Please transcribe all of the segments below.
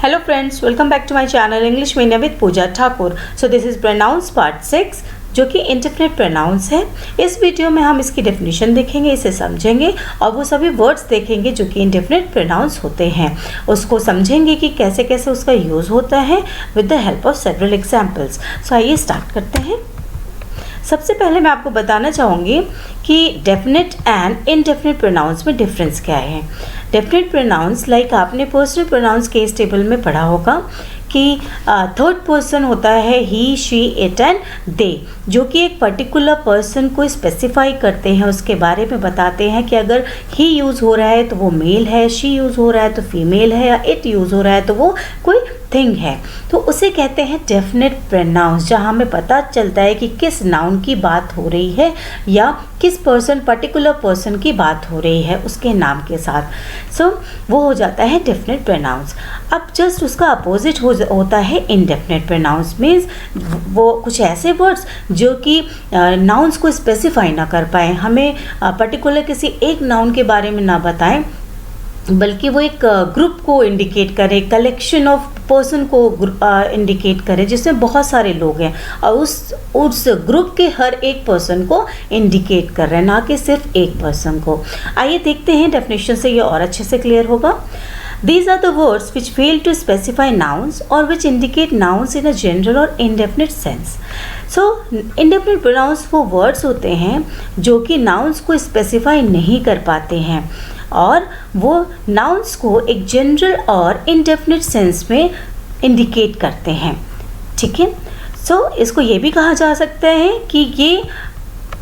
Hello friends, welcome back to my channel English Media with Pooja Thakur. So this is pronouns part 6 जो कि indefinite pronouns है। इस video में हम इसकी डेफिनेशन देखेंगे, इसे समझेंगे और वो सभी वर्ड्स देखेंगे जो कि indefinite pronouns होते हैं। उसको समझेंगे कि कैसे कैसे उसका यूज़ होता है with the help of several examples। So आइए स्टार्ट करते हैं। सबसे पहले मैं आपको बताना चाहूँगी कि डेफिनेट एंड इनडेफिनेट प्रोनाउंस में डिफरेंस क्या है। डेफिनेट प्रोनाउंस लाइक आपने पर्सनल प्रोनाउंस केस टेबल में पढ़ा होगा कि थर्ड पर्सन होता है ही, शी, इट एंड दे, जो कि एक पर्टिकुलर पर्सन को स्पेसिफाई करते हैं, उसके बारे में बताते हैं कि अगर ही यूज़ हो रहा है तो वो मेल है, शी यूज़ हो रहा है तो फीमेल है, या इट यूज़ हो रहा है तो वो कोई थिंग है। तो उसे कहते हैं डेफिनेट प्रोनाउंस, जहाँ हमें पता चलता है कि किस नाउन की बात हो रही है या किस पर्टिकुलर पर्सन की बात हो रही है उसके नाम के साथ। सो वो हो जाता है डेफिनेट प्रोनाउंस। अब जस्ट उसका अपोजिट होता है इनडेफिनेट प्रोनाउंस। मीन्स वो कुछ ऐसे वर्ड्स जो कि नाउन्स को स्पेसिफाई ना कर पाए, हमें पर्टिकुलर किसी एक नाउन के बारे में ना बताएं, बल्कि वो एक ग्रुप को इंडिकेट करे, कलेक्शन ऑफ पर्सन को इंडिकेट करे जिसमें बहुत सारे लोग हैं और उस ग्रुप के हर एक पर्सन को इंडिकेट कर रहे हैं, ना कि सिर्फ एक पर्सन को। आइए देखते हैं, डेफिनेशन से ये और अच्छे से क्लियर होगा। These are the words which fail to specify nouns or which indicate nouns in a general or indefinite sense. So, indefinite pronouns वो words होते हैं जो कि nouns को specify नहीं कर पाते हैं और वो nouns को एक general और indefinite sense में indicate करते हैं। ठीक है, so इसको ये भी कहा जा सकता है कि ये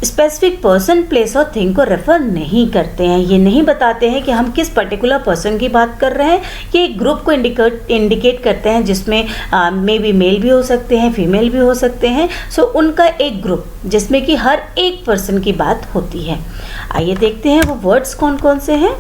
स्पेसिफिक पर्सन, प्लेस और थिंग को रेफर नहीं करते हैं। ये नहीं बताते हैं कि हम किस पर्टिकुलर पर्सन की बात कर रहे हैं। ये एक ग्रुप को इंडिकेट करते हैं जिसमें मे बी मेल भी हो सकते हैं, फीमेल भी हो सकते हैं। सो उनका एक ग्रुप जिसमें कि हर एक पर्सन की बात होती है। आइए देखते हैं वो वर्ड्स कौन कौन से हैं।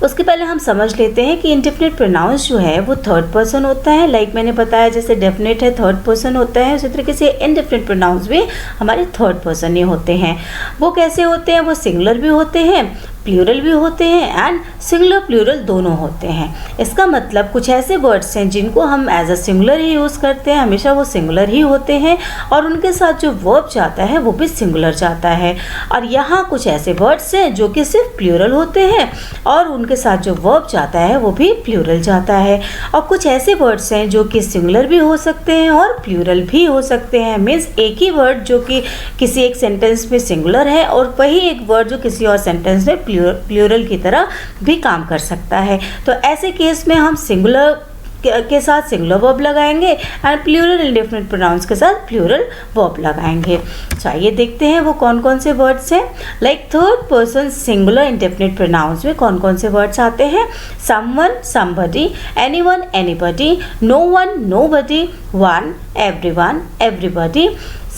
उसके पहले हम समझ लेते हैं कि इनडेफिनेट प्रोनाउंस जो है वो थर्ड पर्सन होता है। लाइक मैंने बताया, जैसे डेफिनेट है थर्ड पर्सन होता है, उसी तरीके से इनडेफिनेट प्रोनाउंस भी हमारे थर्ड पर्सन ही होते हैं। वो कैसे होते हैं? वो सिंगुलर भी होते हैं, प्लूरल भी होते हैं एंड सिंगुलर प्लूरल दोनों होते हैं। इसका मतलब कुछ ऐसे वर्ड्स हैं जिनको हम एज अ सिंगुलर ही यूज़ करते हैं, हमेशा वो सिंगुलर ही होते हैं और उनके साथ जो वर्ब जाता है वो भी सिंगुलर जाता है। और यहाँ कुछ ऐसे वर्ड्स हैं जो कि सिर्फ प्लूरल होते हैं और उनके साथ जो वर्ब जाता है वो भी प्लूरल जाता है। और कुछ ऐसे वर्ड्स हैं जो कि सिंगुलर भी हो सकते हैं और प्लूरल भी हो सकते हैं। मीन्स एक ही वर्ड जो कि किसी एक सेंटेंस में सिंगुलर है और वही एक वर्ड जो किसी और सेंटेंस में प्लूरल की तरह भी काम कर सकता है। तो ऐसे केस में हम सिंगुलर के साथ सिंगुलर वर्ब लगाएंगे एंड प्लूरल इंडेफिनेट प्रोनाउंस के साथ प्लूरल वर्ब लगाएंगे। आइए देखते हैं वो कौन कौन से वर्ड्स हैं। Like third person singular indefinite pronouns में कौन कौन से वर्ड्स आते हैं? Someone, somebody, anyone, anybody, no one, nobody, one, everyone, everybody,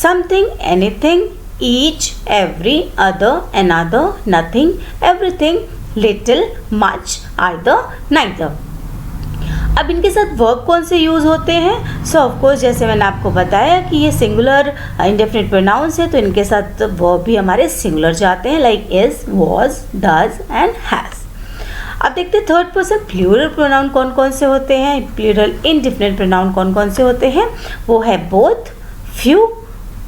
something, anything, each, every, other, another, nothing, everything, little, much, either, neither। अब इनके साथ वर्ब कौन से यूज़ होते हैं? सो ऑफ कोर्स जैसे मैंने आपको बताया कि ये सिंगुलर इंडेफिनेट प्रोनाउंस है तो इनके साथ वर्ब भी हमारे सिंगुलर जाते हैं, like is, was, does and has. अब देखते हैं थर्ड पर्सन प्लूरल प्रोनाउन कौन कौन से होते हैं, प्लूरल इंडेफिनेट प्रोनाउन कौन कौन से होते हैं। वो है both, few,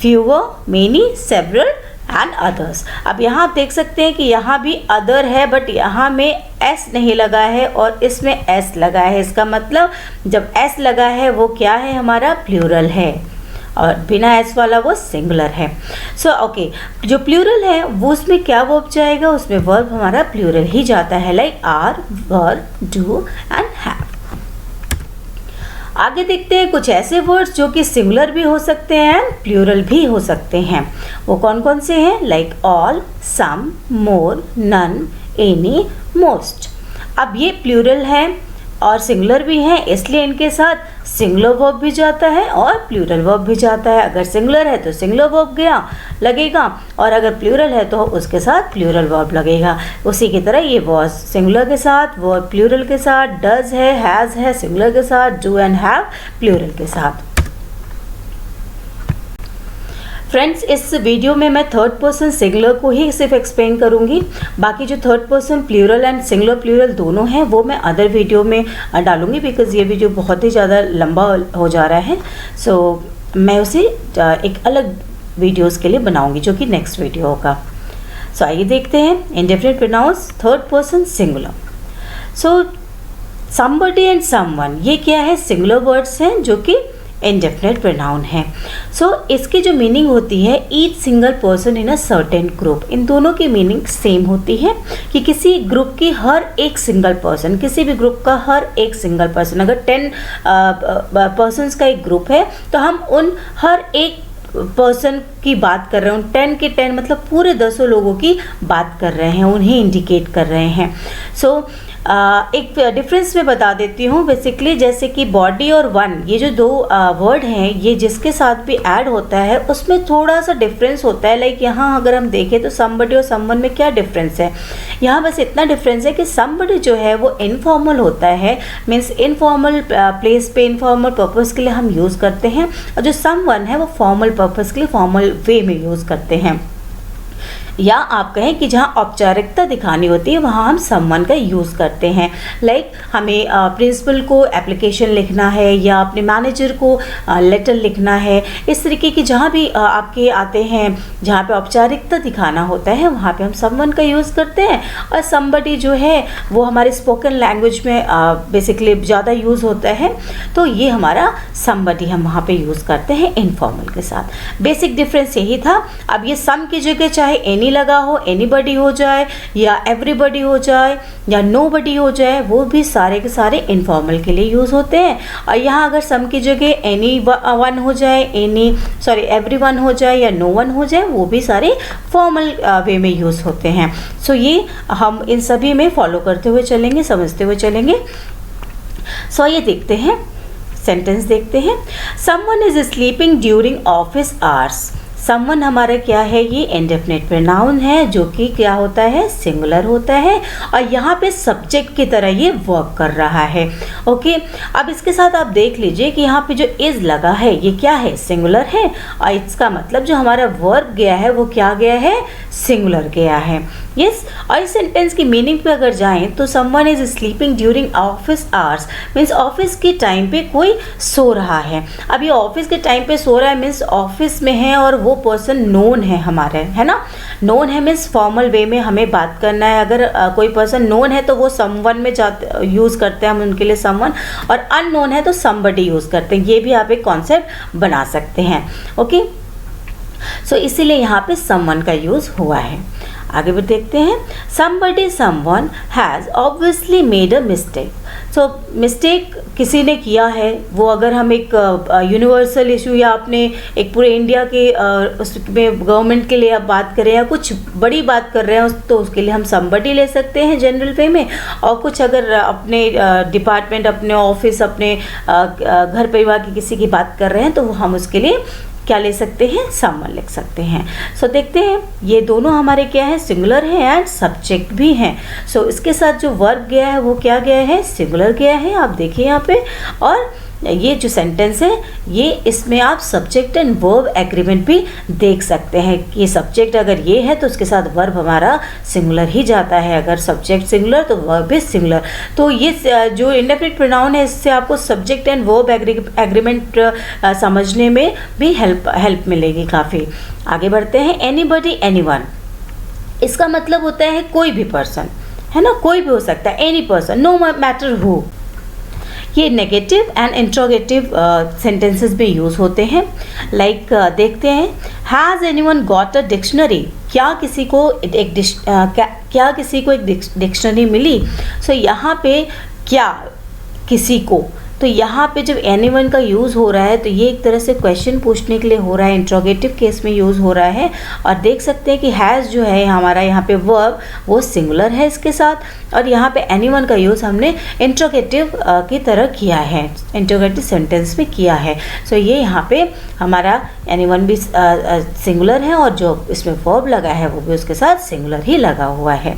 fewer, many, several and others। अब यहाँ आप देख सकते हैं कि यहाँ भी other है बट यहाँ में s नहीं लगा है और इसमें s लगा है। इसका मतलब जब s लगा है वो क्या है? हमारा प्लूरल है और बिना s वाला वो सिंगुलर है। सो ओके, जो प्लूरल है वो उसमें क्या वर्ब जाएगा? उसमें वर्ब हमारा प्लूरल ही जाता है, like are, were, do and have. आगे देखते हैं कुछ ऐसे वर्ड्स जो कि सिंगुलर भी हो सकते हैं एंड प्लूरल भी हो सकते हैं। वो कौन कौन से हैं? लाइक ऑल, सम, मोर, नन, एनी, मोस्ट। अब ये प्लूरल है और सिंगुलर भी है, इसलिए इनके साथ सिंगुलर वर्ब भी जाता है और प्लूरल वर्ब भी जाता है। अगर सिंगुलर है तो सिंगुलर वर्ब लगेगा और अगर प्लूरल है तो उसके साथ प्लूरल वर्ब लगेगा। उसी की तरह ये वॉज सिंगुलर के साथ, वर्ब प्लूरल के साथ, डज है, हैज़ है सिंगुलर के साथ, डू एंड हैव प्लूरल के साथ। फ्रेंड्स, इस वीडियो में मैं थर्ड पर्सन सिंगुलर को ही सिर्फ एक्सप्लेन करूंगी। बाकी जो third person plural and singular plural दोनों हैं वो मैं अदर वीडियो में डालूंगी, बिकॉज़ ये वीडियो बहुत ही ज़्यादा लंबा हो जा रहा है। सो मैं उसे एक अलग वीडियोस के लिए बनाऊंगी जो कि नेक्स्ट वीडियो होगा। सो आइए देखते हैं indefinite pronouns third person singular. So somebody and someone, ये क्या है? सिंगुलर वर्ड्स हैं जो कि इंडेफिनिट प्रोनाउन है। सो इसकी जो मीनिंग होती है, each single person in a certain group, इन दोनों की मीनिंग सेम होती है कि किसी ग्रुप की हर एक सिंगल पर्सन, किसी भी ग्रुप का हर एक सिंगल पर्सन, अगर 10 पर्सन्स का एक ग्रुप है तो हम उन हर एक पर्सन की बात कर रहे हैं, 10 के 10 मतलब पूरे 10 लोगों की बात कर रहे हैं, उन्हें इंडिकेट कर रहे हैं। सो एक डिफरेंस मैं बता देती हूँ बेसिकली, जैसे कि बॉडी और वन, ये जो दो वर्ड हैं, ये जिसके साथ भी ऐड होता है उसमें थोड़ा सा डिफरेंस होता है। लाइक यहाँ अगर हम देखें तो समबडी और समवन में क्या डिफरेंस है? यहाँ बस इतना डिफरेंस है कि समबडी जो है वो इनफॉर्मल होता है, मीन्स इनफॉर्मल प्लेस पे इनफॉर्मल पर्पस के लिए हम यूज़ करते हैं, और जो समवन है वो फॉर्मल पर्पस के लिए फॉर्मल वे में यूज़ करते हैं। या आप कहें कि जहाँ औपचारिकता दिखानी होती है वहाँ हम समवन का यूज़ करते हैं। लाइक हमें प्रिंसिपल को एप्लीकेशन लिखना है या अपने मैनेजर को लेटर लिखना है, इस तरीके की जहाँ भी आपके आते हैं जहाँ पे औपचारिकता दिखाना होता है वहाँ पे हम समवन का यूज़ करते हैं। और समबडी जो है वो हमारे स्पोकन लैंग्वेज में बेसिकली ज़्यादा यूज़ होता है, तो ये हमारा समबडी हम वहाँ पे यूज़ करते हैं इनफॉर्मल के साथ। बेसिक डिफरेंस यही था। अब ये सम की जगह चाहे एनी लगा हो, एनीबडी हो जाए या एवरीबडी हो जाए या नोबडी हो जाए, वो भी सारे के सारे इनफॉर्मल के लिए यूज़ होते हैं। और यहाँ अगर सम की जगह एनी वन हो जाए, एवरीवन हो जाए या नो वन हो जाए, वो भी सारे फॉर्मल वे में यूज़ होते हैं। सो ये हम इन सभी में फॉलो करते हुए चलेंगे, समझते हुए चलेंगे। सो ये देखते हैं, सेंटेंस देखते हैं। Someone is sleeping during office hours. Someone हमारा क्या है? ये इंडेफिनिट प्रोनाउन है जो कि क्या होता है? सिंगुलर होता है, और यहाँ पे सब्जेक्ट की तरह ये वर्क कर रहा है। ओके, अब इसके साथ आप देख लीजिए कि यहाँ पे जो इज लगा है ये क्या है? सिंगुलर है, और इसका मतलब जो हमारा वर्ब गया है वो क्या गया है? सिंगुलर गया है। यस, और इस सेंटेंस की मीनिंग पे अगर जाएं तो someone is sleeping during office hours means office के टाइम पे कोई सो रहा है। अब ये ऑफिस के टाइम पे सो रहा है मीन्स ऑफिस में है और वो पर्सन नोन है हमारे, है ना। नोन है मीन्स फॉर्मल वे में हमें बात करना है। अगर कोई पर्सन नोन है तो वो समवन में जाते यूज़ करते हैं हम उनके लिए समवन, और अननोन है तो समबडी यूज़ करते हैं। ये भी आप एक कॉन्सेप्ट बना सकते हैं। ओके, सो इसीलिए यहाँ पे समवन का यूज़ हुआ है। आगे भी देखते हैं। Somebody someone has obviously made a mistake. So mistake किसी ने किया है, वो अगर हम एक यूनिवर्सल इशू या अपने एक पूरे इंडिया के उसमें गवर्नमेंट के लिए आप बात करें या कुछ बड़ी बात कर रहे हैं तो उसके लिए हम समबडी ले सकते हैं जनरल वे में। और कुछ अगर अपने डिपार्टमेंट, अपने ऑफिस, अपने घर परिवार की किसी की बात कर रहे हैं तो हम उसके लिए क्या ले सकते हैं? समवन लिख सकते हैं। सो देखते हैं, ये दोनों हमारे क्या है? सिंगुलर है एंड सब्जेक्ट भी हैं। सो इसके साथ जो वर्ब गया है वो क्या गया है? सिंगुलर गया है। आप देखिए यहाँ पे, और ये जो सेंटेंस है ये इसमें आप सब्जेक्ट एंड वर्ब एग्रीमेंट भी देख सकते हैं कि सब्जेक्ट अगर ये है तो उसके साथ वर्ब हमारा सिंगुलर ही जाता है। अगर सब्जेक्ट सिंगुलर तो वर्ब भी सिंगुलर। तो ये जो इंडेफिनिट प्रोनाउन है इससे आपको सब्जेक्ट एंड वर्ब एग्रीमेंट समझने में भी हेल्प मिलेगी काफ़ी। आगे बढ़ते हैं। एनीबडी एनीवन, इसका मतलब होता है कोई भी पर्सन, है ना, कोई भी हो सकता है, any person, no matter who. ये नेगेटिव एंड इंट्रोगेटिव सेंटेंसेस में यूज़ होते हैं। लाइक देखते हैं। Has anyone got a dictionary, क्या किसी को एक डिक्शनरी मिली। सो यहाँ पे क्या किसी को, तो यहाँ पे जब एनीवन का यूज़ हो रहा है तो ये एक तरह से क्वेश्चन पूछने के लिए हो रहा है, इंट्रोगेटिव केस में यूज़ हो रहा है। और देख सकते हैं कि हैज़ जो है हमारा यहाँ पे वर्ब वो सिंगुलर है इसके साथ, और यहाँ पे एनीवन का यूज़ हमने इंट्रोगेटिव की तरह किया है, इंट्रोगेटिव सेंटेंस में किया है। सो ये यहाँ पे हमारा एनीवन भी सिंगुलर है और जो इसमें वर्ब लगा है वो भी उसके साथ सिंगुलर ही लगा हुआ है।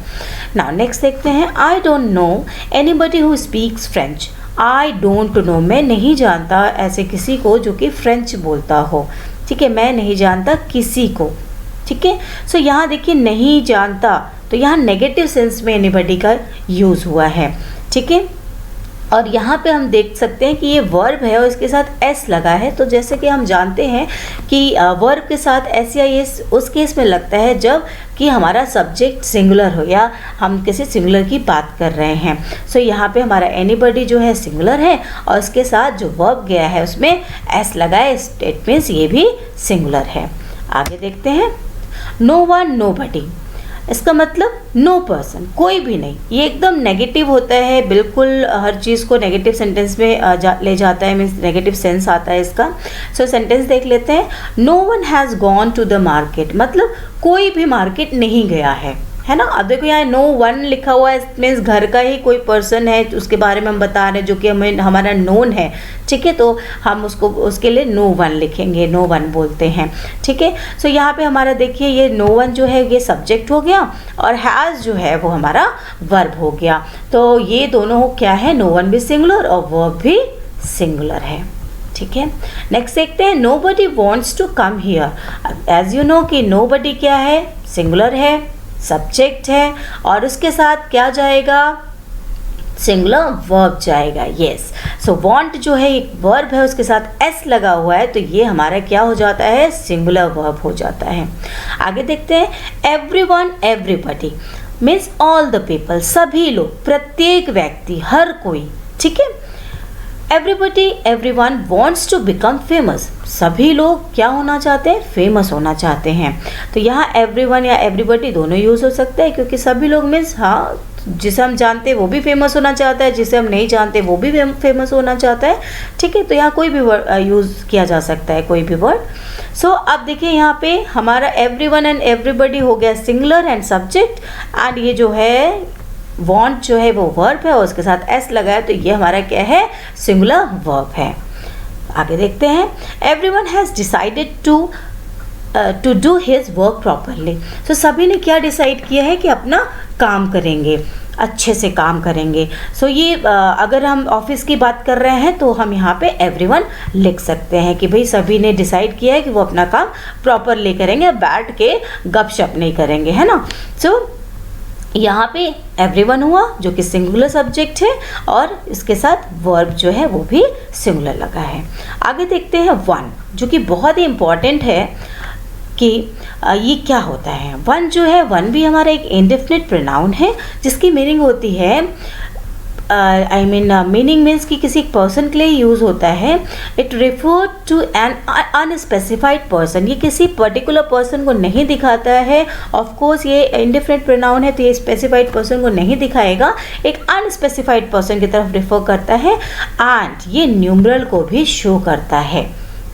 नाउ नेक्स्ट देखते हैं। I don't know anybody who speaks French. I don't know, मैं नहीं जानता ऐसे किसी को जो कि फ्रेंच बोलता हो। ठीक है, मैं नहीं जानता किसी को, ठीक है। सो यहाँ देखिए नहीं जानता, तो यहाँ नेगेटिव सेंस में एनीबॉडी का यूज़ हुआ है, ठीक है। और यहाँ पे हम देख सकते हैं कि ये वर्ब है और इसके साथ एस लगा है। तो जैसे कि हम जानते हैं कि वर्ब के साथ एस या एस उस केस में लगता है जब कि हमारा सब्जेक्ट सिंगुलर हो या हम किसी सिंगुलर की बात कर रहे हैं। सो यहाँ पे हमारा एनीबॉडी जो है सिंगुलर है और उसके साथ जो वर्ब गया है उसमें एस लगा है, इट मीन्स ये भी सिंगुलर है। आगे देखते हैं, नो वन नोबडी, इसका मतलब नो पर्सन, कोई भी नहीं। ये एकदम नेगेटिव होता है, बिल्कुल हर चीज़ को नेगेटिव सेंटेंस में ले जाता है, मीन्स नेगेटिव सेंस आता है इसका। सो सेंटेंस देख लेते हैं, no one has gone to the market, मतलब कोई भी मार्केट नहीं गया है ना। अब देखो यहाँ नो वन लिखा हुआ है, मीन्स घर का ही कोई पर्सन है उसके बारे में हम बता रहे हैं जो कि हमें हमारा नोन है, ठीक है। तो हम उसको उसके लिए नो वन लिखेंगे, नो वन बोलते हैं, ठीक है। सो यहाँ पे हमारा देखिए ये नो वन जो है ये सब्जेक्ट हो गया और हैज़ जो है वो हमारा वर्ब हो गया। तो ये दोनों क्या है, नो वन भी सिंगुलर और वर्ब भी सिंगुलर है, ठीक है। नेक्स्ट देखते हैं, nobody wants to come here. As you know कि नोबडी क्या है, सिंगुलर है, सब्जेक्ट है और उसके साथ क्या जाएगा, सिंगुलर वर्ब जाएगा, यस। सो वांट जो है एक वर्ब है, उसके साथ एस लगा हुआ है, तो ये हमारा क्या हो जाता है, सिंगुलर वर्ब हो जाता है। आगे देखते हैं, everyone everybody means all the people, सभी लोग, प्रत्येक व्यक्ति, हर कोई, ठीक है। Everybody everyone wants to become famous, सभी लोग क्या होना चाहते हैं, फेमस होना चाहते हैं। तो यहाँ एवरीवन या एवरीबडी दोनों यूज़ हो सकते हैं, क्योंकि सभी लोग मीन्स हाँ जिसे हम जानते हैं वो भी फेमस होना चाहता है, जिसे हम नहीं जानते वो भी फेमस होना चाहता है, ठीक है। तो यहाँ कोई भी वर्ड यूज़ किया जा सकता है, कोई भी वर्ड। सो अब देखिए यहाँ पे हमारा एवरीवन एंड एवरीबडी हो गया सिंगुलर एंड सब्जेक्ट, एंड ये जो है वॉन्ट जो है वो वर्ब है और उसके साथ एस लगा है, तो ये हमारा क्या है, सिंगुलर वर्ब है। आगे देखते हैं, everyone has decided to do his work properly. तो सभी ने क्या डिसाइड किया है कि अपना काम करेंगे, अच्छे से काम करेंगे। सो ये अगर हम ऑफिस की बात कर रहे हैं तो हम यहाँ पे एवरीवन लिख सकते हैं कि भाई सभी ने डिसाइड किया है कि वो अपना काम प्रॉपरली करेंगे, बैठ के गपशप नहीं करेंगे, है ना। सो यहाँ पे एवरीवन हुआ जो कि सिंगुलर सब्जेक्ट है और इसके साथ वर्ब जो है वो भी सिंगुलर लगा है। आगे देखते हैं वन, जो कि बहुत ही इम्पॉर्टेंट है कि ये क्या होता है। वन जो है, वन भी हमारा एक इंडेफिनिट प्रोनाउन है जिसकी मीनिंग होती है मीनिंग मीन्स कि किसी पर्सन के लिए यूज़ होता है। It refer to an unspecified person, ये किसी पर्टिकुलर पर्सन को नहीं दिखाता है। ऑफ कोर्स ये इंडिफरेंट प्रोनाउन है तो ये स्पेसिफाइड पर्सन को नहीं दिखाएगा, एक अनस्पेसिफाइड पर्सन की तरफ रिफर करता है। एंड ये न्यूमरल को भी शो करता है।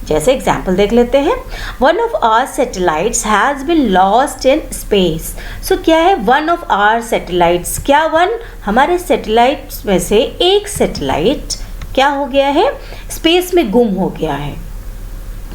जैसे एग्जाम्पल देख लेते हैं, one of our satellites has been lost in space. So क्या है, वन ऑफ आवर सैटेलाइट्स, क्या वन, हमारे सैटेलाइट्स में से एक सैटेलाइट क्या हो गया है, स्पेस में गुम हो गया है।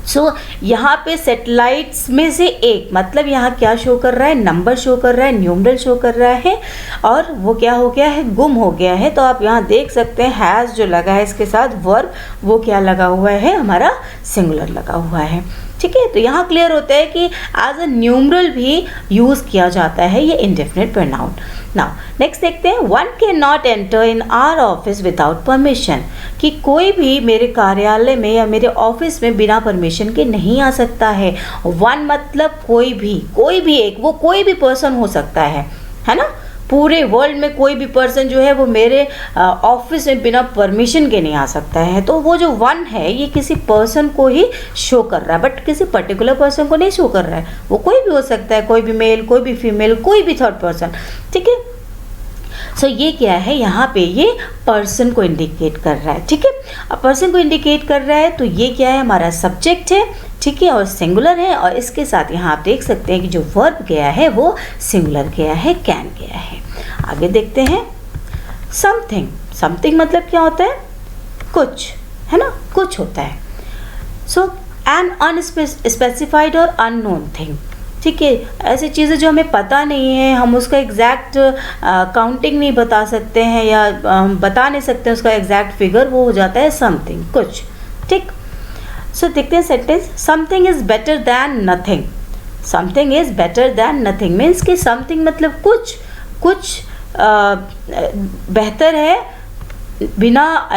सो यहाँ पे सैटेलाइट्स में से एक, मतलब यहाँ क्या शो कर रहा है, नंबर शो कर रहा है, न्यूमरल शो कर रहा है और वो क्या हो गया है, गुम हो गया है। तो आप यहाँ देख सकते हैं हैज़ जो लगा है इसके साथ वर्ब वो क्या लगा हुआ है, हमारा सिंगुलर लगा हुआ है, ठीक है। तो यहाँ क्लियर होता है कि एज अ न्यूमरल भी यूज़ किया जाता है ये इंडेफिनिट प्रोनाउन। नाउ नेक्स्ट देखते हैं, one can not enter in our office without permission, कि कोई भी मेरे कार्यालय में या मेरे ऑफिस में बिना परमिशन के नहीं आ सकता है। वन मतलब कोई भी एक, वो कोई भी पर्सन हो सकता है ना। पूरे वर्ल्ड में कोई भी पर्सन जो है वो मेरे ऑफिस में बिना परमिशन के नहीं आ सकता है। तो वो जो वन है ये किसी पर्सन को ही शो कर रहा है, बट किसी पर्टिकुलर पर्सन को नहीं शो कर रहा है। वो कोई भी हो सकता है, कोई भी मेल, कोई भी फीमेल, कोई भी थर्ड पर्सन, ठीक है। सो ये क्या है, यहाँ पे ये पर्सन को इंडिकेट कर रहा है, ठीक है। अब पर्सन को इंडिकेट कर रहा है तो ये क्या है, हमारा सब्जेक्ट है, ठीक है, और सिंगुलर है। और इसके साथ यहाँ आप देख सकते हैं कि जो वर्ब गया है वो सिंगुलर गया है, कैन गया है। आगे देखते हैं, समथिंग, समथिंग मतलब क्या होता है, कुछ, है ना, कुछ होता है। सो एन अनस्पेसिफाइड और अननोन थिंग, ठीक है, ऐसी चीज़ें जो हमें पता नहीं है, हम उसका एग्जैक्ट काउंटिंग नहीं बता सकते हैं या बता नहीं सकते उसका एग्जैक्ट फिगर, वो हो जाता है समथिंग, कुछ, ठीक। सो देखते हैं sentence, something is better than nothing. Something is better than nothing means कि समथिंग मतलब कुछ बेहतर है बिना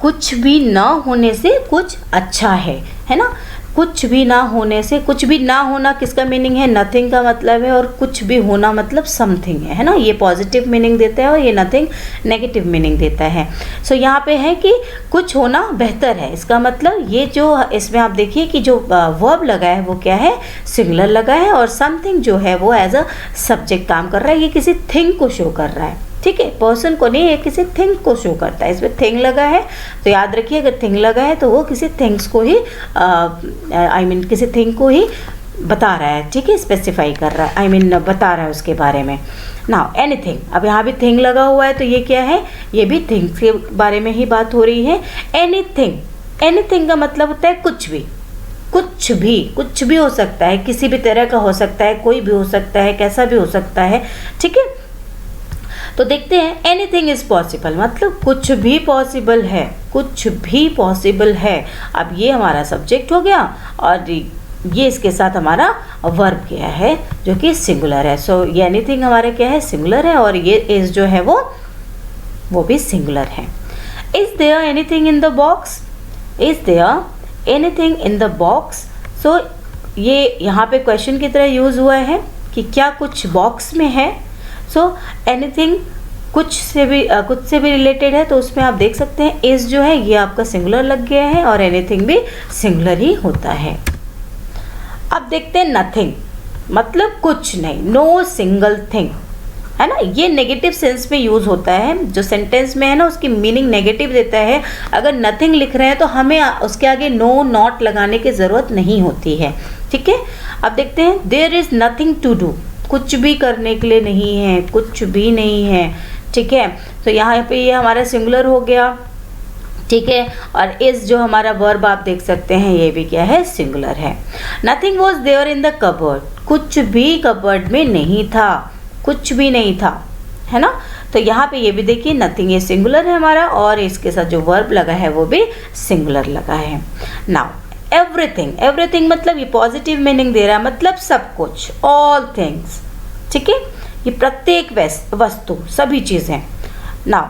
कुछ भी ना होने से कुछ अच्छा है ना। कुछ भी ना होने से, कुछ भी ना होना किसका मीनिंग है, नथिंग का मतलब है, और कुछ भी होना मतलब समथिंग है ना। ये पॉजिटिव मीनिंग देता है और ये नथिंग नेगेटिव मीनिंग देता है। सो यहाँ पे है कि कुछ होना बेहतर है, इसका मतलब ये जो इसमें आप देखिए कि जो वर्ब लगा है वो क्या है, सिंगुलर लगा है, और समथिंग जो है वो एज अ सब्जेक्ट काम कर रहा है। ये किसी थिंग को शो कर रहा है, ठीक है, पर्सन को नहीं, ये किसी थिंग को शो करता है। इसमें थिंग लगा है तो याद रखिए, अगर थिंग लगा है तो वो किसी थिंग्स को ही किसी थिंग को ही बता रहा है, ठीक है, स्पेसिफाई कर रहा है, बता रहा है उसके बारे में। नाउ एनीथिंग, अब यहाँ भी थिंग लगा हुआ है तो ये क्या है, ये भी थिंग्स के बारे में ही बात हो रही है। एनीथिंग, एनीथिंग का मतलब होता है कुछ भी, कुछ भी हो सकता है, किसी भी तरह का हो सकता है, कोई भी हो सकता है, कैसा भी हो सकता है, ठीक है। तो देखते हैं, एनीथिंग इज़ पॉसिबल मतलब कुछ भी पॉसिबल है, कुछ भी पॉसिबल है। अब ये हमारा सब्जेक्ट हो गया और ये इसके साथ हमारा वर्ब क्या है जो कि सिंगुलर है। सो ये एनीथिंग हमारे क्या है, सिंगुलर है, और ये इज जो है वो भी सिंगुलर है। Is there anything in the box, is there anything in the box. So ये यहाँ पे क्वेश्चन की तरह यूज़ हुआ है कि क्या कुछ बॉक्स में है। सो एनीथिंग कुछ से भी रिलेटेड है, तो उसमें आप देख सकते हैं इज जो है ये आपका सिंगुलर लग गया है, और एनीथिंग भी सिंगुलर ही होता है। अब देखते हैं नथिंग मतलब कुछ नहीं, नो सिंगल थिंग, है ना। ये नेगेटिव सेंस में यूज़ होता है, जो सेंटेंस में है ना उसकी मीनिंग नेगेटिव देता है। अगर नथिंग लिख रहे हैं तो हमें उसके आगे नो नॉट लगाने की ज़रूरत नहीं होती है, ठीक है। अब देखते हैं, there is nothing to do, कुछ भी करने के लिए नहीं है, कुछ भी नहीं है, ठीक है। तो यहाँ पे ये हमारा सिंगुलर हो गया, ठीक है, और इस जो हमारा वर्ब आप देख सकते हैं ये भी क्या है, सिंगुलर है। Nothing was there in the cupboard, कुछ भी कबर्ड में नहीं था, कुछ भी नहीं था, है ना। तो यहाँ पे ये भी देखिए नथिंग ये सिंगुलर है हमारा, और इसके साथ जो वर्ब लगा है वो भी सिंगुलर लगा है। नाउ एवरीथिंग, एवरीथिंग मतलब ये पॉजिटिव मीनिंग दे रहा है, मतलब सब कुछ, ऑल थिंग्स, ठीक है, ये प्रत्येक वस्तु, सभी चीज़ें। नाउ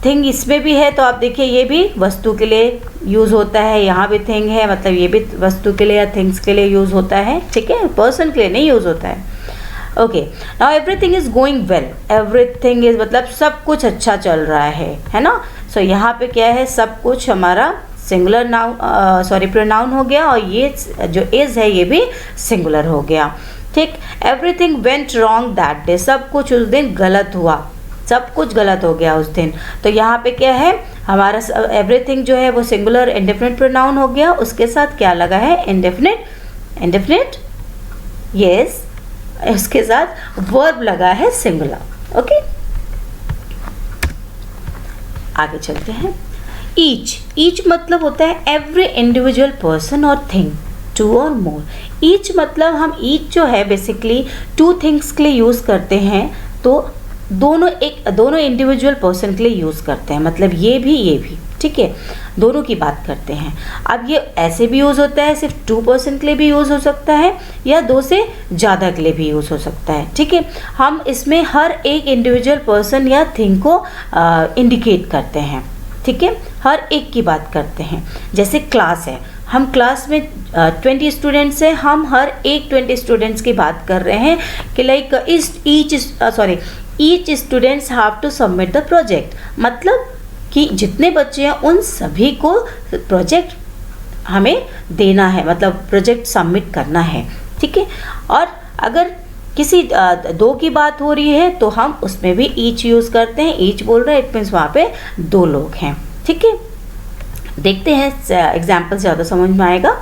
थिंग इसमें भी है, तो आप देखिए ये भी वस्तु के लिए यूज़ होता है, यहाँ भी थिंग है मतलब ये भी वस्तु के लिए या थिंग्स के लिए यूज़ होता है, ठीक है, पर्सन के लिए नहीं यूज़ होता है। Okay, now everything is going well, everything is मतलब सब कुछ अच्छा चल रहा है ना। सो यहाँ पे क्या है, सब कुछ हमारा सिंगुलर प्रोनाउन हो गया, और ये जो इज़ है ये भी सिंगुलर हो गया, ठीक। Everything went wrong that day, सब कुछ उस दिन गलत हुआ, सब कुछ गलत हो गया उस दिन। तो यहाँ पे क्या है, हमारा एवरीथिंग जो है वो सिंगुलर इंडेफिनिट प्रोनाउन हो गया, उसके साथ क्या लगा है, इंडेफिनिट यस, उसके साथ वर्ब लगा है सिंगुलर। ओके, आगे चलते हैं। ईच मतलब होता है एवरी इंडिविजुअल पर्सन और थिंग, टू और मोर। ईच मतलब हम ईच जो है बेसिकली टू थिंग्स के लिए यूज़ करते हैं, तो दोनों इंडिविजुअल पर्सन के लिए यूज़ करते हैं, मतलब ये भी, ठीक है, दोनों की बात करते हैं। अब ये ऐसे भी यूज़ होता है, सिर्फ 2 पर्सन के लिए भी यूज़ हो सकता है, या 2 से ज़्यादा के लिए भी यूज़ हो सकता है, ठीक है। हम इसमें हर एक इंडिविजुअल पर्सन या थिंग को इंडिकेट करते हैं, ठीक है, हर एक की बात करते हैं। जैसे क्लास है, हम क्लास में 20 स्टूडेंट्स हैं, हम हर एक 20 स्टूडेंट्स की बात कर रहे हैं कि like each students have to submit the project, मतलब कि जितने बच्चे हैं उन सभी को प्रोजेक्ट हमें देना है, मतलब प्रोजेक्ट सबमिट करना है, ठीक है। और अगर किसी 2 की बात हो रही है तो हम उसमें भी ईच यूज़ करते हैं, ईच बोल रहे हैं, इट मीन्स वहाँ पे 2 लोग हैं, ठीक है। देखते हैं एग्जाम्पल ज़्यादा समझ में आएगा।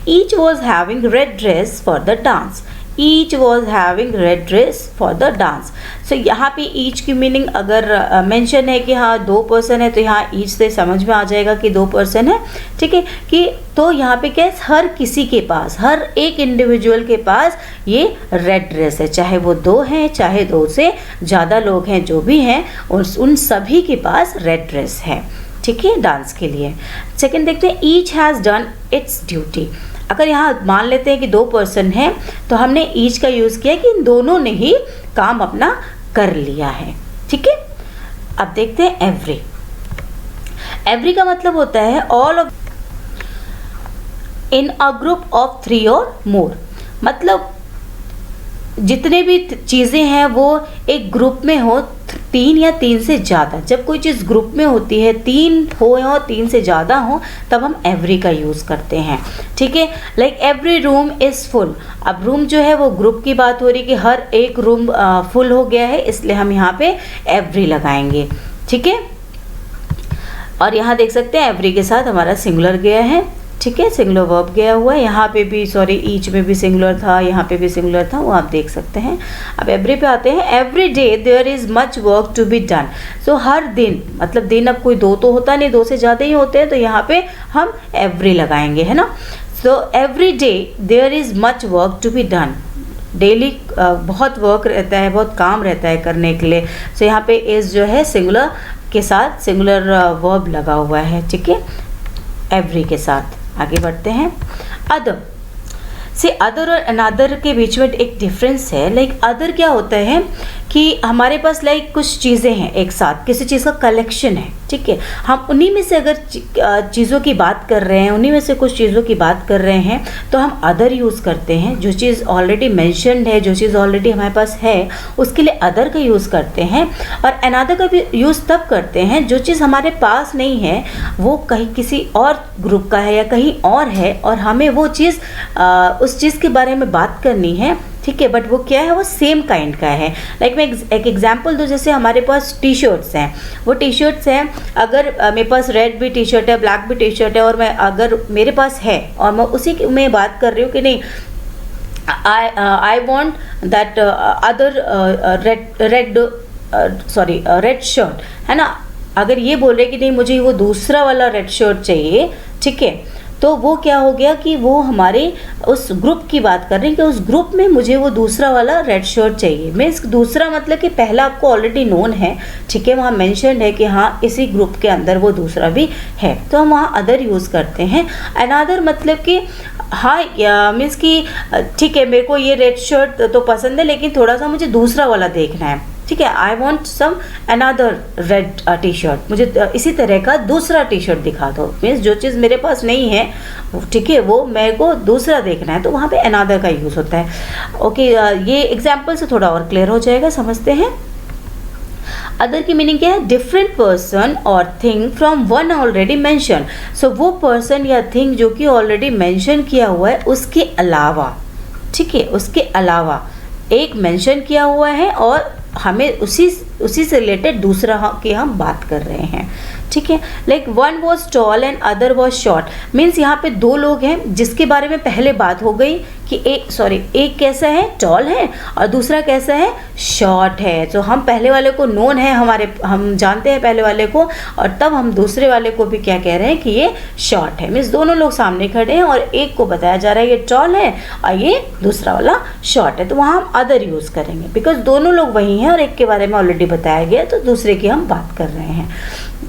Each was having red dress for the dance, each was having red dress for the dance. So यहाँ पे ईच की मीनिंग अगर मेंशन है कि हाँ 2 पर्सन है, तो यहाँ ईच से समझ में आ जाएगा कि 2 पर्सन है, ठीक है। कि तो यहाँ पे क्या है, हर किसी के पास, हर एक इंडिविजुअल के पास ये रेड ड्रेस है, चाहे वो 2 हैं, चाहे 2 से ज़्यादा लोग हैं, जो भी हैं उन सभी के पास रेड ड्रेस है, ठीक है, डांस के लिए। सेकंड देखते हैं, each has done it's duty. अगर यहाँ मान लेते हैं कि 2 पर्सन हैं तो हमने ईच का यूज़ किया कि इन दोनों ने ही काम अपना कर लिया है, ठीक है। अब देखते हैं एवरी। एवरी का मतलब होता है all of in a group of 3 और मोर, मतलब जितने भी चीज़ें हैं वो एक ग्रुप में हो, 3 या 3 से ज़्यादा। जब कोई चीज़ ग्रुप में होती है, 3 हो या 3 से ज़्यादा हो, तब हम एवरी का यूज़ करते हैं, ठीक है। Like every room is full. अब रूम जो है वो ग्रुप की बात हो रही है कि हर एक रूम फुल हो गया है, इसलिए हम यहाँ पे एवरी लगाएंगे, ठीक है। और यहाँ देख सकते हैं एवरी के साथ हमारा सिंगुलर गया है, ठीक है, सिंगुलर वर्ब गया हुआ है। यहाँ पे भी ईच में भी सिंगुलर था, यहाँ पे भी सिंगुलर था, वो आप देख सकते हैं। अब एवरी पे आते हैं। Every day there is much work to be done. So हर दिन, मतलब दिन अब कोई 2 तो होता नहीं, 2 से ज़्यादा ही होते हैं, तो यहाँ पे हम एवरी लगाएंगे, है ना। So every day there is much work to be done. Daily बहुत वर्क रहता है, बहुत काम रहता है करने के लिए। सो यहाँ पे इज़ जो है सिंगुलर के साथ सिंगुलर वर्ब लगा हुआ है, ठीक है, एवरी के साथ। आगे बढ़ते हैं। अदर से अदर और अनदर के बीच में एक डिफरेंस है। लाइक अदर क्या होता है कि हमारे पास लाइक कुछ चीज़ें हैं एक साथ, किसी चीज़ का कलेक्शन है, ठीक है। हम उन्हीं में से अगर चीज़ों की बात कर रहे हैं, उन्हीं में से कुछ चीज़ों की बात कर रहे हैं, तो हम अदर यूज़ करते हैं। जो चीज़ ऑलरेडी मेंशन्ड है, जो चीज़ ऑलरेडी हमारे पास है, उसके लिए अदर का यूज़ करते हैं। और अनदर का भी यूज़ तब करते हैं जो चीज़ हमारे पास नहीं है, वो कहीं किसी और ग्रुप का है या कहीं और है, और हमें वो चीज़ उस चीज़ के बारे में बात करनी है, ठीक है, बट वो क्या है, वो सेम काइंड का है। लाइक मैं एक एग्जांपल दूँ, जैसे हमारे पास टी शर्ट्स हैं, वो टी शर्ट्स हैं, अगर मेरे पास रेड भी टी शर्ट है, ब्लैक भी टी शर्ट है, और मैं अगर मेरे पास है और मैं उसी में बात कर रही हूँ कि नहीं, I want that other red shirt, है ना। अगर ये बोल रहे कि नहीं मुझे वो दूसरा वाला रेड शर्ट चाहिए, ठीक है, तो वो क्या हो गया कि वो हमारे उस ग्रुप की बात कर रहे हैं कि उस ग्रुप में मुझे वो दूसरा वाला रेड शर्ट चाहिए। मीन्स दूसरा मतलब कि पहला आपको ऑलरेडी नोन है, ठीक है, वहाँ मेंशन है कि हाँ इसी ग्रुप के अंदर वो दूसरा भी है, तो हम वहाँ अदर यूज़ करते हैं। अनदर मतलब कि हाँ, मीन्स कि ठीक है, मेरे को ये रेड शर्ट तो पसंद है, लेकिन थोड़ा सा मुझे दूसरा वाला देखना है, ठीक है, I want some another red T shirt, मुझे इसी तरह का दूसरा टी शर्ट दिखा दो। मीन्स जो चीज़ मेरे पास नहीं है, ठीक है, वो मेरे को दूसरा देखना है, तो वहाँ पे अनदर का यूज़ होता है। ओके, ये एग्जाम्पल से थोड़ा और क्लियर हो जाएगा, समझते हैं। अदर की मीनिंग क्या है, डिफरेंट पर्सन और thing from one already mention. So वो पर्सन या थिंग जो कि ऑलरेडी मेंशन किया हुआ है उसके अलावा, ठीक है, उसके अलावा एक मेंशन किया हुआ है और हमें उसी से रिलेटेड दूसरा की हम बात कर रहे हैं, ठीक है। Like one was tall and other was short. Means यहाँ पे 2 लोग हैं जिसके बारे में पहले बात हो गई कि एक कैसा है, टॉल है, और दूसरा कैसा है, शॉर्ट है। तो हम पहले वाले को नोन है, हम जानते हैं पहले वाले को, और तब हम दूसरे वाले को भी क्या कह रहे हैं कि ये शॉर्ट है। मीन्स दोनों लोग सामने खड़े हैं और एक को बताया जा रहा है ये टॉल है और ये दूसरा वाला शॉर्ट है, तो वहाँ हम अदर यूज़ करेंगे, बिकॉज दोनों लोग वही हैं और एक के बारे में ऑलरेडी बताया गया, तो दूसरे की हम बात कर रहे हैं।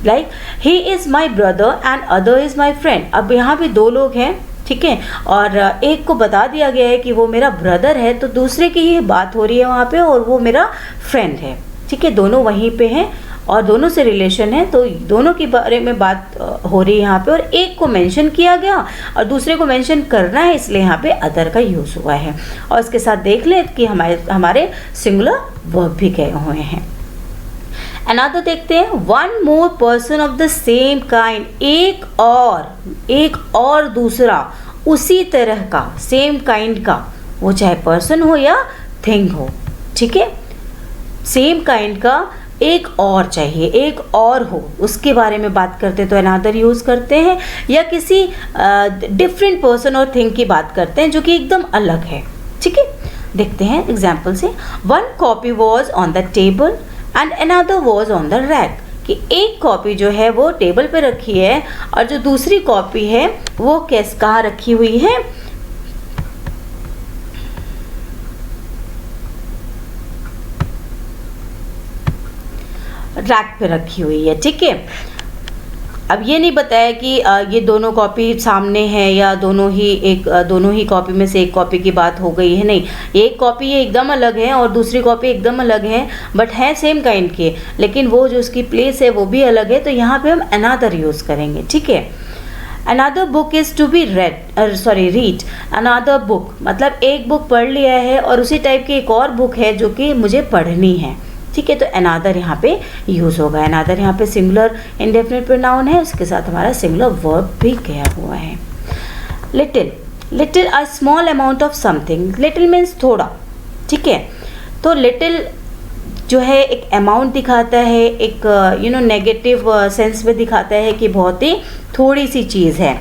Like he is my brother and other is my friend. अब यहाँ भी 2 लोग हैं, ठीक है, और एक को बता दिया गया है कि वो मेरा ब्रदर है, तो दूसरे की ही बात हो रही है वहाँ पे, और वो मेरा फ्रेंड है, ठीक है, दोनों वहीं पे हैं और दोनों से रिलेशन है, तो दोनों के बारे में बात हो रही है यहाँ पे, और एक को मेंशन किया गया और दूसरे को मेंशन करना है, इसलिए यहाँ पे अदर का यूज़ हुआ है। और इसके साथ देख ले कि हमारे सिंगुलर वर्ब भी गए हुए हैं। अनदर देखते हैं, one more person of the same kind, एक और दूसरा उसी तरह का, सेम काइंड का, वो चाहे पर्सन हो या थिंग हो, ठीक है, सेम काइंड का एक और चाहिए, एक और हो, उसके बारे में बात करते हैं तो अनदर यूज़ करते हैं, या किसी डिफरेंट पर्सन और थिंग की बात करते हैं जो कि एकदम अलग है, ठीक है। देखते हैं एग्जाम्पल से। One copy was on the table and another was on the rack, कि एक कॉपी जो है वो टेबल पे रखी है और जो दूसरी कॉपी है वो कहाँ रखी हुई है, रैक पे रखी हुई है, ठीक है। अब ये नहीं बताया कि ये दोनों कॉपी सामने है या दोनों ही कॉपी में से एक कॉपी की बात हो गई है, नहीं, एक कॉपी ये एकदम अलग है और दूसरी कॉपी एकदम अलग है, बट है सेम काइंड के, लेकिन वो जो उसकी प्लेस है वो भी अलग है, तो यहाँ पे हम अनदर यूज़ करेंगे, ठीक है। Another book is to be read another book, मतलब एक बुक पढ़ लिया है और उसी टाइप की एक और बुक है जो कि मुझे पढ़नी है, ठीक है। तो अनदर यहाँ पे यूज़ होगा। अनदर यहाँ पे सिंगुलर इंडेफिनिट प्रोनाउन है, उसके साथ हमारा सिंगुलर वर्ब भी गया हुआ है। Little a small amount of something, little means थोड़ा, ठीक है। तो लिटिल जो है एक अमाउंट दिखाता है, एक नेगेटिव सेंस में दिखाता है कि बहुत ही थोड़ी सी चीज़ है,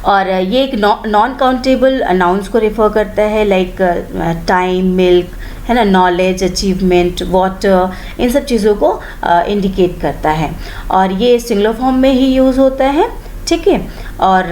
और ये एक नॉन काउंटेबल नाउन्स को रेफर करता है, लाइक टाइम, मिल्क, है ना, नॉलेज, अचीवमेंट, वाटर, इन सब चीज़ों को इंडिकेट करता है, और ये सिंगुलर फॉर्म में ही यूज़ होता है, ठीक है। और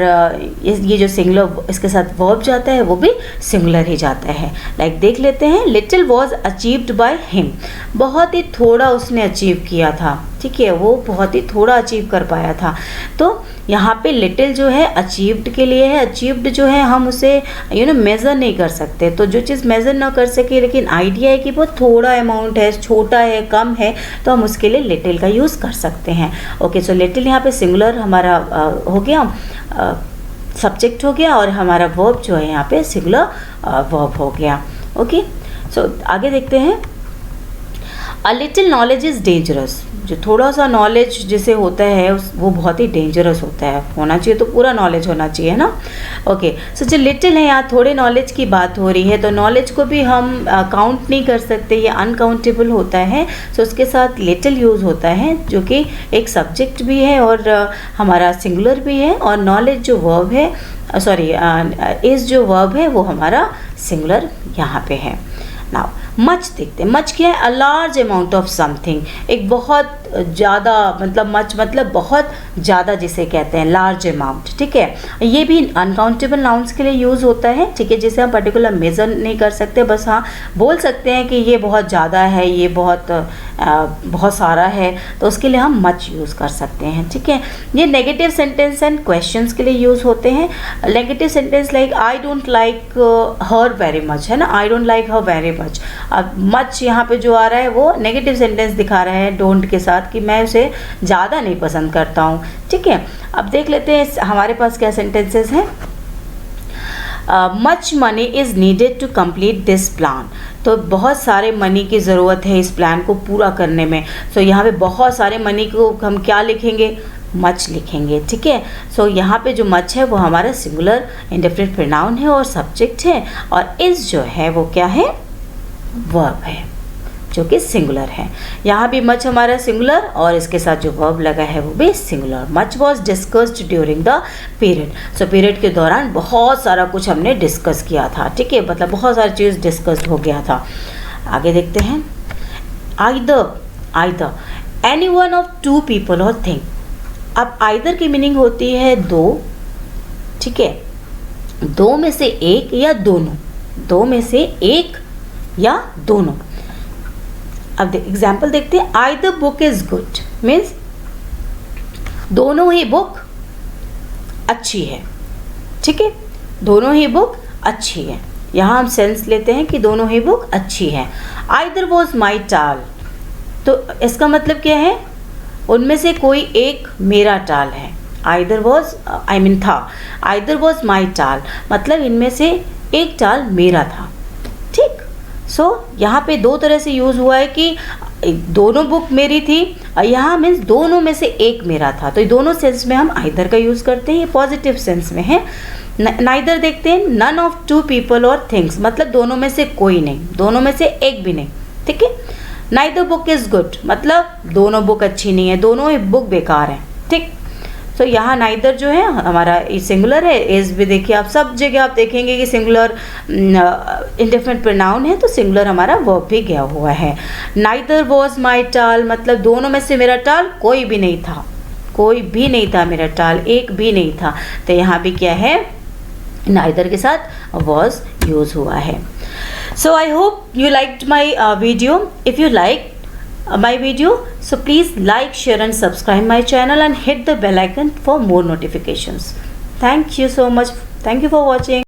ये जो सिंगुलर इसके साथ वर्ब जाता है वो भी सिंगुलर ही जाता है। लाइक देख लेते हैं, little was achieved by him, बहुत ही थोड़ा उसने अचीव किया था, ठीक है, वो बहुत ही थोड़ा अचीव कर पाया था। तो यहाँ पे लिटिल जो है अचीव्ड के लिए है, अचीव्ड जो है हम उसे मेज़र नहीं कर सकते, तो जो चीज़ मेज़र ना कर सके लेकिन आइडिया है कि बहुत थोड़ा अमाउंट है, छोटा है, कम है, तो हम उसके लिए लिटिल का यूज़ कर सकते हैं। ओके, सो लिटिल यहाँ पे सिंगुलर हमारा हो गया, सब्जेक्ट हो गया, और हमारा वर्ब जो है यहाँ पे सिंगुलर वर्ब हो गया। ओके, सो आगे देखते हैं। A little knowledge is dangerous, जो थोड़ा सा नॉलेज जिसे होता है वो बहुत ही डेंजरस होता है, होना चाहिए तो पूरा नॉलेज होना चाहिए ना। ओके, सो जो लिटिल है यहाँ थोड़े नॉलेज की बात हो रही है, तो नॉलेज को भी हम काउंट नहीं कर सकते, ये अनकाउंटेबल होता है, सो उसके साथ लिटिल यूज़ होता है, जो कि एक सब्जेक्ट भी है और हमारा सिंगुलर भी है, और नॉलेज जो वर्ब है, इज़ जो वर्ब है वो हमारा सिंगुलर यहाँ पे है। नाउ मच देखते हैं। मच क्या है? A large amount of something, एक बहुत ज़्यादा, मतलब मच मतलब बहुत ज़्यादा जिसे कहते हैं, लार्ज अमाउंट, ठीक है। ये भी अनकाउंटेबल नाउन्स के लिए यूज़ होता है, ठीक है, जिसे हम पर्टिकुलर मेज़र नहीं कर सकते, बस हाँ बोल सकते हैं कि ये बहुत ज़्यादा है, ये बहुत सारा है, तो उसके लिए हम मच यूज़ कर सकते हैं, ठीक है। ये नेगेटिव सेंटेंस एंड क्वेश्चंस के लिए यूज़ होते हैं। Negative sentence like I don't like her very much, है ना, I don't like her very much. अब मच यहाँ पे जो आ रहा है वो नेगेटिव सेंटेंस दिखा रहा है डोंट के साथ, कि मैं उसे ज़्यादा नहीं पसंद करता हूँ, ठीक है। अब देख लेते हैं हमारे पास क्या सेंटेंसेस हैं। Much money is needed to complete this plan, तो बहुत सारे मनी की ज़रूरत है इस प्लान को पूरा करने में। सो यहाँ पे बहुत सारे मनी को हम क्या लिखेंगे? मच लिखेंगे, ठीक है। सो यहाँ पे जो मच है वो हमारा सिंगुलर इंडेफिनिट प्रोनाउन है और सब्जेक्ट है, और इस जो है वो क्या है? वर्ब है, जो कि सिंगुलर है। यहाँ भी मच हमारा सिंगुलर और इसके साथ जो वर्ब लगा है वो भी singular. Much was discussed during the period, so period के दौरान बहुत सारा कुछ हमने डिस्कस किया था, ठीक है, मतलब बहुत सारी चीज़ डिस्कस्ड हो गया था। आगे देखते हैं। Either any one of two people और थिंग, अब आइदर की मीनिंग होती है दो, ठीक है, दो में से एक या दोनों, दो में से एक या दोनों। अब एग्जाम्पल देखते हैं। Either book is good means दोनों ही बुक अच्छी है, ठीक है, दोनों ही बुक अच्छी है। यहाँ हम सेंस लेते हैं कि दोनों ही बुक अच्छी है। आइदर वॉज माई टाल, तो इसका मतलब क्या है? उनमें से कोई एक मेरा टाल है। आइदर वॉज था, आइदर वॉज माई टाल मतलब इनमें से एक टाल मेरा था, ठीक। सो यहाँ पे दो तरह से यूज़ हुआ है कि दोनों बुक मेरी थी, यहाँ मीन्स दोनों में से एक मेरा था, तो ये दोनों सेंस में हम आइदर का यूज़ करते हैं, ये पॉजिटिव सेंस में है। नाइदर देखते हैं। नन ऑफ टू पीपल और थिंग्स मतलब दोनों में से कोई नहीं, दोनों में से एक भी नहीं, ठीक है। नाइदर बुक इज़ गुड मतलब दोनों बुक अच्छी नहीं है, दोनों ही बुक बेकार है, ठीक। तो यहाँ नाइदर जो है हमारा सिंगुलर है। इज़ भी देखिए, आप सब जगह आप देखेंगे कि सिंगुलर इंडेफिनिट प्रोनाउन है, तो सिंगुलर हमारा वर्ब भी गया हुआ है। नाइदर वॉज माई टाल मतलब दोनों में से मेरा टाल कोई भी नहीं था, कोई भी नहीं था मेरा टाल, एक भी नहीं था, तो यहाँ भी क्या है? नाइदर के साथ वॉज यूज़ हुआ है। So I hope you liked my video. If you like, my video. So please like, share and subscribe my channel and hit the bell icon for more notifications. Thank you so much. Thank you for watching.